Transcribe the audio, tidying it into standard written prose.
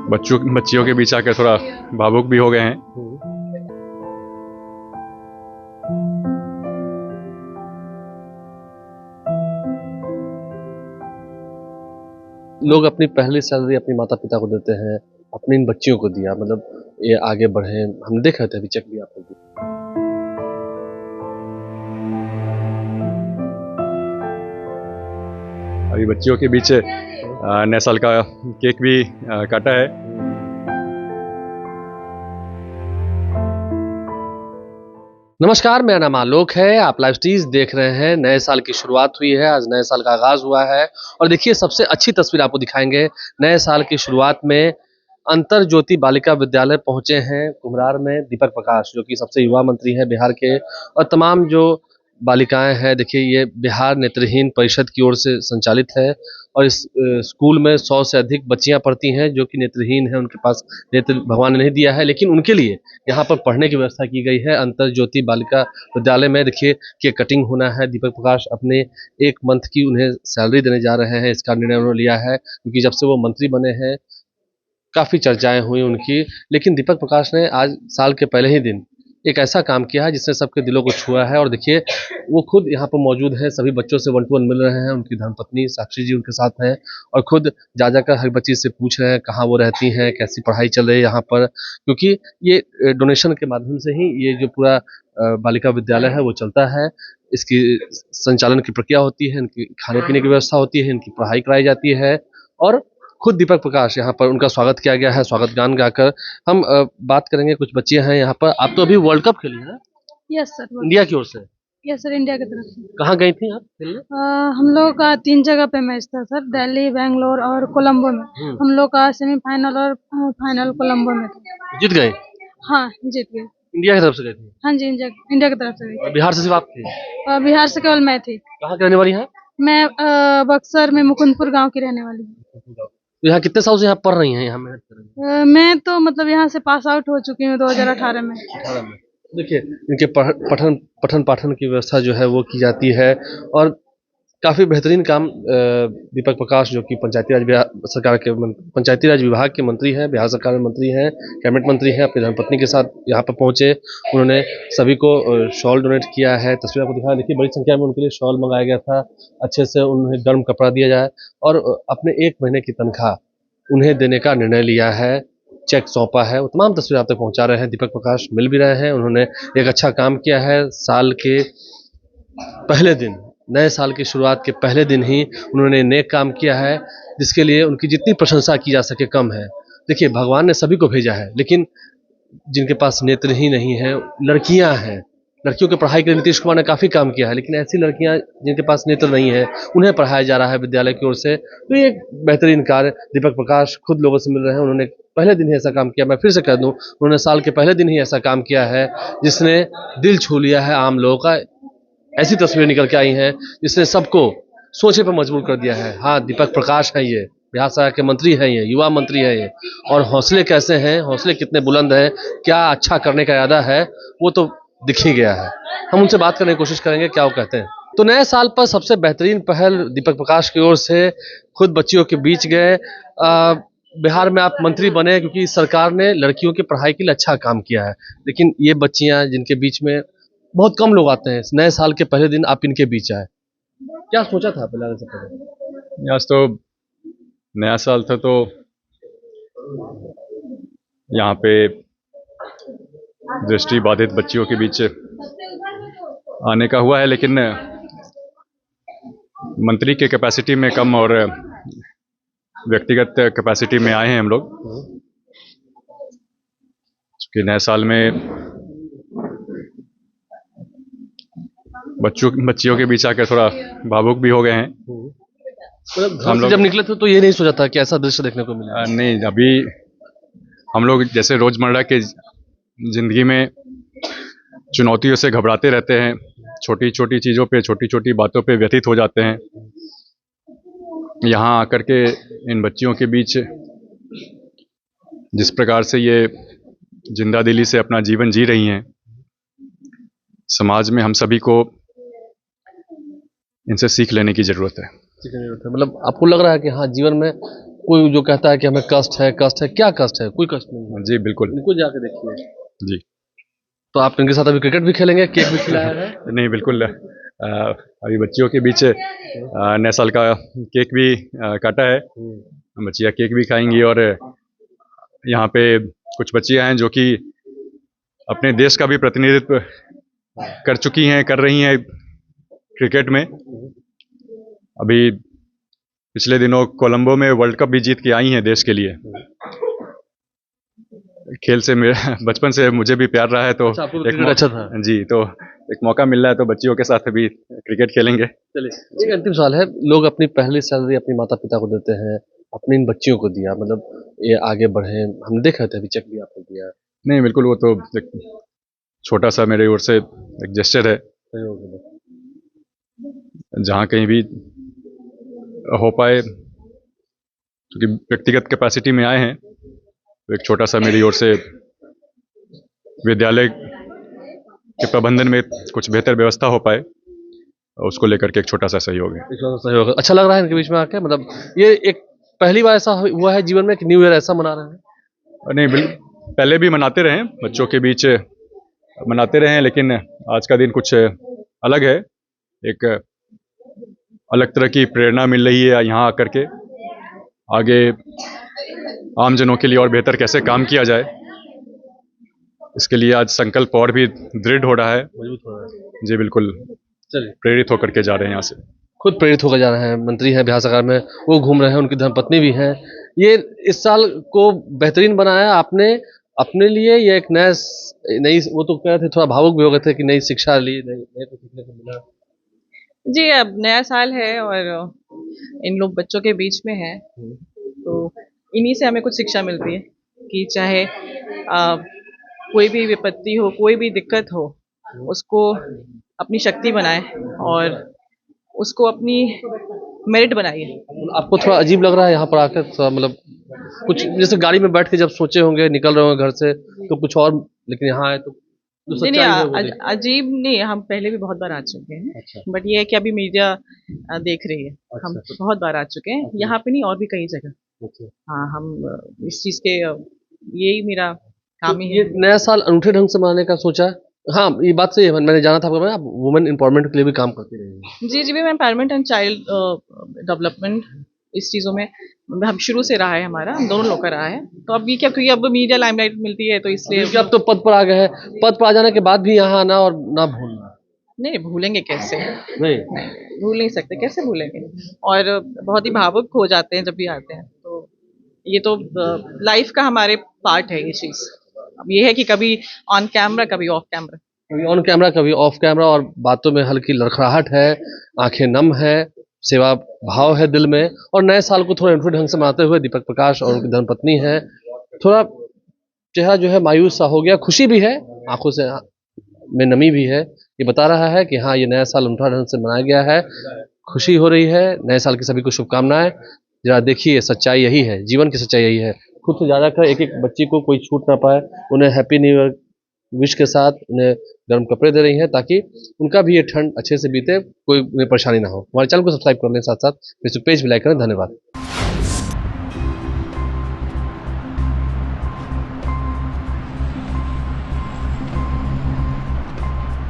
बच्चियों के बीच आकर थोड़ा भावुक भी हो गए हैं। लोग अपनी पहली सैलरी अपने माता पिता को देते हैं, अपनी इन बच्चियों को दिया, मतलब ये आगे बढ़े। हम देख रहे थे अभी चेक भी आपको दी। अभी बच्चियों के बीच नए साल का केक भी काटा है। नमस्कार, मेरा नाम आलोक है। आप लाइव स्टीज देख रहे हैं। नए साल की शुरुआत हुई है, आज नए साल का आगाज हुआ है और देखिए सबसे अच्छी तस्वीर आपको दिखाएंगे। नए साल की शुरुआत में अंतर ज्योति बालिका विद्यालय पहुंचे हैं कुम्हरार में दीपक प्रकाश, जो कि सबसे युवा मंत्री हैं बिहार के, और तमाम जो बालिकाएं हैं, देखिए ये बिहार नेत्रहीन परिषद की ओर से संचालित है और इस स्कूल में 100 से अधिक बच्चियां पढ़ती हैं जो कि नेत्रहीन हैं, उनके पास नेत्र भगवान ने नहीं दिया है, लेकिन उनके लिए यहाँ पर पढ़ने की व्यवस्था की गई है। अंतर ज्योति बालिका विद्यालय में देखिए केक कटिंग होना है। दीपक प्रकाश अपने 1 मंथ की उन्हें सैलरी देने जा रहे हैं। इसका निर्णय उन्होंने लिया है क्योंकि जब से वो मंत्री बने हैं काफ़ी चर्चाएं हुई उनकी, लेकिन दीपक प्रकाश ने आज साल के पहले ही दिन एक ऐसा काम किया है जिसने सबके दिलों को छुआ है। और देखिए वो खुद यहाँ पर मौजूद है, सभी बच्चों से 1 to 1 मिल रहे हैं। उनकी धर्मपत्नी साक्षी जी उनके साथ हैं और खुद जा जाकर हर बच्ची से पूछ रहे हैं कहाँ वो रहती हैं, कैसी पढ़ाई चल रही है यहाँ पर, क्योंकि ये डोनेशन के माध्यम से ही ये जो पूरा बालिका विद्यालय है वो चलता है। इसकी संचालन की प्रक्रिया होती है, इनकी खाने पीने की व्यवस्था होती है, इनकी पढ़ाई कराई जाती है और खुद दीपक प्रकाश यहाँ पर उनका स्वागत किया गया है, स्वागत गान गाकर। हम बात करेंगे, कुछ बच्चियां हैं यहाँ पर। आप तो अभी वर्ल्ड कप खेली हैं? Yes sir. इंडिया की ओर से। यस सर, इंडिया की तरफ से। कहाँ गई थी आप खेलने? हम लोग का 3 जगह पे मैच था सर, दिल्ली, बेंगलोर और कोलंबो में। हम लोग का सेमीफाइनल और फाइनल कोलंबो में था। जीत गए? हाँ, जीत गए। इंडिया की तरफ से गए थे? हाँ जी, इंडिया की तरफ से गई। और बिहार से सिर्फ आप थे? बिहार से केवल मैं थी। कहाँ की रहने वाली हैं? मैं बक्सर में मुकुंदपुर गांव की रहने वाली हूँ। तो यहाँ कितने साल से यहाँ पढ़ रही हैं, यहाँ मेहनत कर रही हैं? मैं तो मतलब यहाँ से पास आउट हो चुकी हूँ 2018 में। 18 में। देखिए इनके पठन पाठन की व्यवस्था जो है वो की जाती है और काफ़ी बेहतरीन काम दीपक प्रकाश, जो कि पंचायती राज विभाग के मंत्री हैं, बिहार सरकार में मंत्री हैं, कैबिनेट मंत्री हैं, अपनी धर्मपत्नी के साथ यहाँ पर पहुँचे। उन्होंने सभी को शॉल डोनेट किया है। तस्वीर आपको दिखाया, देखिए बड़ी संख्या में उनके लिए शॉल मंगाया गया था, अच्छे से उन्हें गर्म कपड़ा दिया जाए और अपने 1 महीने की तनख्वाह उन्हें देने का निर्णय लिया है, चेक सौंपा है। वो तमाम तस्वीर आप तक पहुँचा रहे हैं। दीपक प्रकाश मिल भी रहे हैं, उन्होंने एक अच्छा काम किया है। साल के पहले दिन, नए साल की शुरुआत के पहले दिन ही उन्होंने नेक काम किया है, जिसके लिए उनकी जितनी प्रशंसा की जा सके कम है। देखिए भगवान ने सभी को भेजा है, लेकिन जिनके पास नेत्र ही नहीं है, लड़कियां हैं, लड़कियों की पढ़ाई के लिए नीतीश कुमार ने काफ़ी काम किया है, लेकिन ऐसी लड़कियां जिनके पास नेत्र नहीं है उन्हें पढ़ाया जा रहा है विद्यालय की ओर से। तो ये एक बेहतरीन कार्य। दीपक प्रकाश खुद लोगों से मिल रहे हैं, उन्होंने पहले दिन ही ऐसा काम किया। मैं फिर से कह दूं, उन्होंने साल के पहले दिन ही ऐसा काम किया है जिसने दिल छू लिया है आम लोगों का। ऐसी तस्वीरें निकल के आई हैं जिसने सबको सोचे पर मजबूर कर दिया है। हाँ, दीपक प्रकाश है, ये बिहार सरकार के मंत्री हैं, ये युवा मंत्री हैं ये, और हौसले कैसे हैं, हौसले कितने बुलंद हैं, क्या अच्छा करने का इरादा है वो तो दिख ही गया है। हम उनसे बात करने की कोशिश करेंगे, क्या वो कहते हैं। तो नए साल पर सबसे बेहतरीन पहल दीपक प्रकाश की ओर से, खुद बच्चियों के बीच गए। बिहार में आप मंत्री बने क्योंकि सरकार ने लड़कियों की पढ़ाई के लिए अच्छा काम किया है, लेकिन ये बच्चियां जिनके बीच में बहुत कम लोग आते हैं, नए साल के पहले दिन आप इनके बीच आए, क्या सोचा था पहले से पहले? आज तो नया साल था तो यहाँ पे दृष्टि बाधित बच्चियों के बीच आने का हुआ है, लेकिन मंत्री के कैपेसिटी में कम और व्यक्तिगत कैपेसिटी में आए हैं हम लोग। क्योंकि नए साल में बच्चियों के बीच आकर थोड़ा भावुक भी हो गए हैं। मतलब हम लोग जब निकले थे तो ये नहीं सोचा था कि ऐसा दृश्य देखने को मिला? नहीं, अभी हम लोग जैसे रोजमर्रा के जिंदगी में चुनौतियों से घबराते रहते हैं, छोटी छोटी चीज़ों पे, छोटी छोटी बातों पे व्यथित हो जाते हैं। यहाँ आकर के इन बच्चियों के बीच जिस प्रकार से ये जिंदा दिली से अपना जीवन जी रही हैं, समाज में हम सभी को इनसे सीख लेने की ज़रूरत है। मतलब आपको लग रहा है कि हाँ, जीवन में कोई जो कहता है कि हमें कष्ट है, क्या कष्ट है? कोई कष्ट नहीं है। जी बिल्कुल इनको जाके देखिए। जी। तो आप इनके साथ अभी क्रिकेट भी खेलेंगे, केक भी खिलाया है? नहीं बिल्कुल अभी बच्चियों के बीच नए साल का केक भी काटा है। बच्चियाँ केक भी खाएंगी और यहाँ पे कुछ बच्चियाँ हैं जो कि अपने देश का भी प्रतिनिधित्व कर चुकी हैं, कर रही हैं क्रिकेट में। अभी पिछले दिनों कोलंबो में वर्ल्ड कप भी जीत के आई हैं देश के लिए। खेल से मेरा बचपन से मुझे भी प्यार रहा है, तो अच्छा, आपको भी क्रिकेट अच्छा था? जी, तो एक मौका मिल रहा है तो बच्चियों के साथ भी क्रिकेट खेलेंगे। चलिए, एक अंतिम सवाल है। लोग अपनी पहली सैलरी अपने माता पिता को देते हैं, अपनी इन बच्चियों को दिया, मतलब ये आगे बढ़े, हम देख रहे थे अभी चेक भी आपको दिया। नहीं बिल्कुल, वो तो एक छोटा सा मेरे ओर से एक जेस्चर है, जहाँ कहीं भी हो पाए, क्योंकि व्यक्तिगत कैपेसिटी में आए हैं तो एक छोटा सा मेरी ओर से विद्यालय के प्रबंधन में कुछ बेहतर व्यवस्था हो पाए, उसको लेकर के एक छोटा सा सहयोग है। सहयोग अच्छा लग रहा है इनके बीच में आके, मतलब ये एक पहली बार ऐसा हुआ है जीवन में कि न्यू ईयर ऐसा मना रहे हैं? नहीं, पहले भी मनाते रहे हैं, बच्चों के बीच मनाते रहे हैं, लेकिन आज का दिन कुछ अलग है। एक अलग तरह की प्रेरणा मिल रही है यहाँ आकर के, आगे आमजनों के लिए और बेहतर कैसे काम किया जाए, इसके लिए आज संकल्प और भी दृढ़ हो रहा है, मजबूत हो रहा है। जी बिल्कुल। चलिए, प्रेरित होकर के जा रहे हैं यहाँ से। खुद प्रेरित होकर जा रहे हैं, मंत्री हैं बिहार सरकार में, वो घूम रहे हैं, उनकी धर्मपत्नी भी हैं। ये इस साल को बेहतरीन बनाया आपने अपने लिए, ये एक नई, वो तो कह रहे थे, थोड़ा भावुक भी हो गए थे कि नई शिक्षा ली, नए कुछ सीखने को मिला। जी, अब नया साल है और इन लोग बच्चों के बीच में हैं, तो इन्हीं से हमें कुछ शिक्षा मिलती है कि चाहे कोई भी विपत्ति हो, कोई भी दिक्कत हो, उसको अपनी शक्ति बनाए और उसको अपनी मेरिट बनाइए। आपको थोड़ा अजीब लग रहा है यहाँ पर आकर, थोड़ा मतलब कुछ जैसे गाड़ी में बैठ के जब सोचे होंगे, निकल रहे होंगे घर से तो कुछ और, लेकिन यहाँ आए तो जो नहीं सच्चाई है वो नहीं, देखिए। अजीब नहीं, हम पहले भी बहुत बार आ चुके हैं। अच्छा, बट ये है कि अभी मीडिया देख रही है। हम अच्छा, बहुत बार आ चुके हैं, यहाँ पे नहीं और भी कई जगह। अच्छा। हाँ, हम इस चीज़ के यही मेरा काम तो ही ये है। नया साल अनूठे ढंग से मनाने का सोचा है? हाँ, ये बात सही है, मैंने जाना था आपको, आप वुमेन एम्पावरमेंट के लिए भी काम करती रही हैं। जी मैं एम्पावरमेंट एंड चाइल्ड डेवलपमेंट इस चीज़ों में हम शुरू से रहा है, हमारा हम दोनों लोग का रहा है। तो अब ये क्या, क्योंकि अब मीडिया लाइमलाइट मिलती है तो इसलिए क्योंकि अब तो पद पर आ गए हैं, पद पर आ जाने के बाद भी यहाँ आना और ना भूलना। नहीं भूलेंगे कैसे, नहीं, नहीं भूल नहीं सकते, कैसे भूलेंगे। और बहुत ही भावुक हो जाते हैं जब भी आते हैं, तो ये तो लाइफ का हमारे पार्ट है ये चीज़। अब ये है कि कभी ऑन कैमरा कभी ऑफ कैमरा। कभी ऑन कैमरा कभी ऑफ कैमरा, और बातों में हल्की लड़खड़ाहट है, आंखें नम है, सेवा भाव है दिल में। और नए साल को थोड़ा अनूठे ढंग से मनाते हुए दीपक प्रकाश और उनकी धर्मपत्नी है, थोड़ा चेहरा जो है मायूस सा हो गया, खुशी भी है, आंखों से में नमी भी है। ये बता रहा है कि हाँ, ये नया साल अनूठा ढंग से मनाया गया है, खुशी हो रही है। नए साल की सभी को शुभकामनाएं। जरा देखिए, सच्चाई यही है, जीवन की सच्चाई यही है। खुद से ज़्यादा कर एक एक बच्ची को कोई छूट ना पाए, उन्हें हैप्पी न्यू ईयर विश के साथ उन्हें गर्म कपड़े दे रही हैं, ताकि उनका भी ये ठंड अच्छे से बीते, कोई उन्हें परेशानी ना हो। हमारे चैनल को सब्सक्राइब कर लें, साथ साथ फेसबुक पेज भी लाइक करें। धन्यवाद।